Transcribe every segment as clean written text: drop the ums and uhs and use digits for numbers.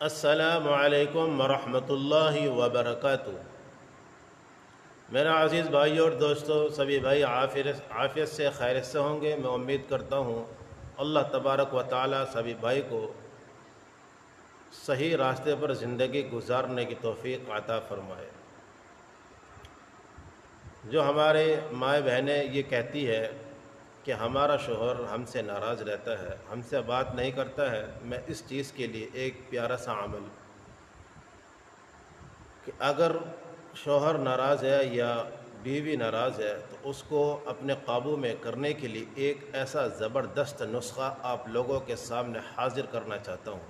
السلام علیکم ورحمۃ اللہ وبرکاتہ۔ میرا عزیز بھائی اور دوستو، سبھی بھائی عافیت سے خیریت سے ہوں گے۔ میں امید کرتا ہوں اللہ تبارک و تعالی سبھی بھائی کو صحیح راستے پر زندگی گزارنے کی توفیق عطا فرمائے۔ جو ہمارے مائیں بہنیں یہ کہتی ہے کہ ہمارا شوہر ہم سے ناراض رہتا ہے، ہم سے بات نہیں کرتا ہے، میں اس چیز کے لیے ایک پیارا سا عمل کہ اگر شوہر ناراض ہے یا بیوی ناراض ہے تو اس کو اپنے قابو میں کرنے کے لیے ایک ایسا زبردست نسخہ آپ لوگوں کے سامنے حاضر کرنا چاہتا ہوں۔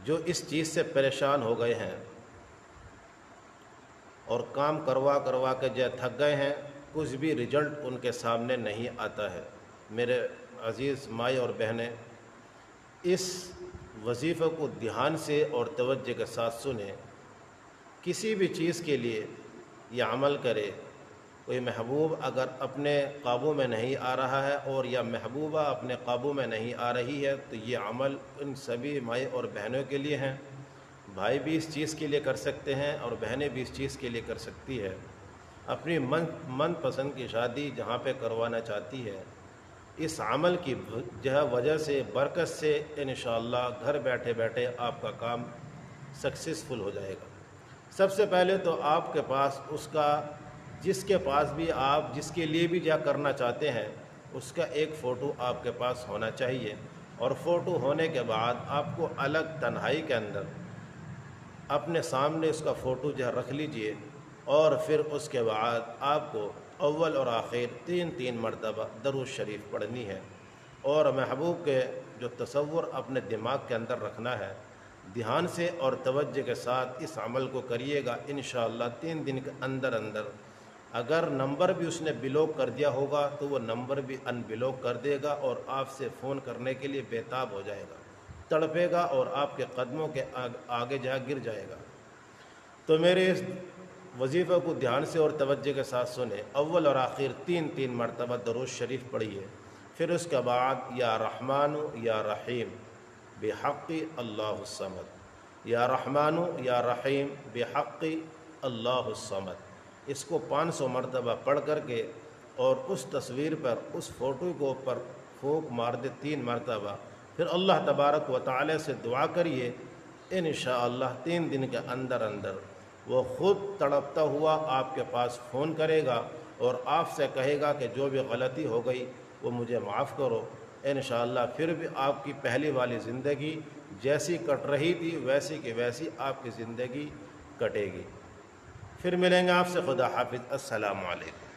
جو اس چیز سے پریشان ہو گئے ہیں اور کام کروا کے جو تھک گئے ہیں، کچھ بھی رزلٹ ان کے سامنے نہیں آتا ہے، میرے عزیز مائیں اور بہنیں، اس وظیفے کو دھیان سے اور توجہ کے ساتھ سنیں۔ کسی بھی چیز کے لیے یہ عمل کرے، کوئی محبوب اگر اپنے قابو میں نہیں آ رہا ہے اور یا محبوبہ اپنے قابو میں نہیں آ رہی ہے تو یہ عمل ان سبھی مائیں اور بہنوں کے لیے ہیں۔ بھائی بھی اس چیز کے لیے کر سکتے ہیں اور بہنیں بھی اس چیز کے لیے کر سکتی ہے۔ اپنی من پسند کی شادی جہاں پہ کروانا چاہتی ہے، اس عمل کی وجہ سے، برکت سے انشاءاللہ گھر بیٹھے بیٹھے آپ کا کام سکسیسفل ہو جائے گا۔ سب سے پہلے تو آپ کے پاس اس کا، جس کے پاس بھی آپ جس کے لیے بھی کرنا چاہتے ہیں، اس کا ایک فوٹو آپ کے پاس ہونا چاہیے، اور فوٹو ہونے کے بعد آپ کو الگ تنہائی کے اندر اپنے سامنے اس کا فوٹو رکھ لیجئے، اور پھر اس کے بعد آپ کو اول اور آخر تین مرتبہ درود شریف پڑھنی ہے، اور محبوب کے جو تصور اپنے دماغ کے اندر رکھنا ہے۔ دھیان سے اور توجہ کے ساتھ اس عمل کو کریے گا، انشاءاللہ 3 دن کے اندر اگر نمبر بھی اس نے بلاک کر دیا ہوگا تو وہ نمبر بھی ان بلاک کر دے گا اور آپ سے فون کرنے کے لیے بےتاب ہو جائے گا، تڑپے گا اور آپ کے قدموں کے آگے گر جائے گا۔ تو میرے اس وظیفے کو دھیان سے اور توجہ کے ساتھ سنیں۔ اول اور آخر 3 مرتبہ درود شریف پڑھیے، پھر اس کے بعد یا رحمان یا رحیم بحق اللہ الصمد، یا رحمان یا رحیم بحق اللہ الصمد، اس کو 500 مرتبہ پڑھ کر کے اور اس تصویر پر، اس فوٹو کو پر پھونک مار دے 3 مرتبہ، پھر اللہ تبارک و تعالی سے دعا کریے۔ انشاءاللہ 3 دن کے اندر وہ خود تڑپتا ہوا آپ کے پاس فون کرے گا اور آپ سے کہے گا کہ جو بھی غلطی ہو گئی وہ مجھے معاف کرو۔ انشاءاللہ پھر بھی آپ کی پہلی والی زندگی جیسی کٹ رہی تھی ویسی کی ویسی آپ کی زندگی کٹے گی۔ پھر ملیں گے آپ سے، خدا حافظ، السلام علیکم۔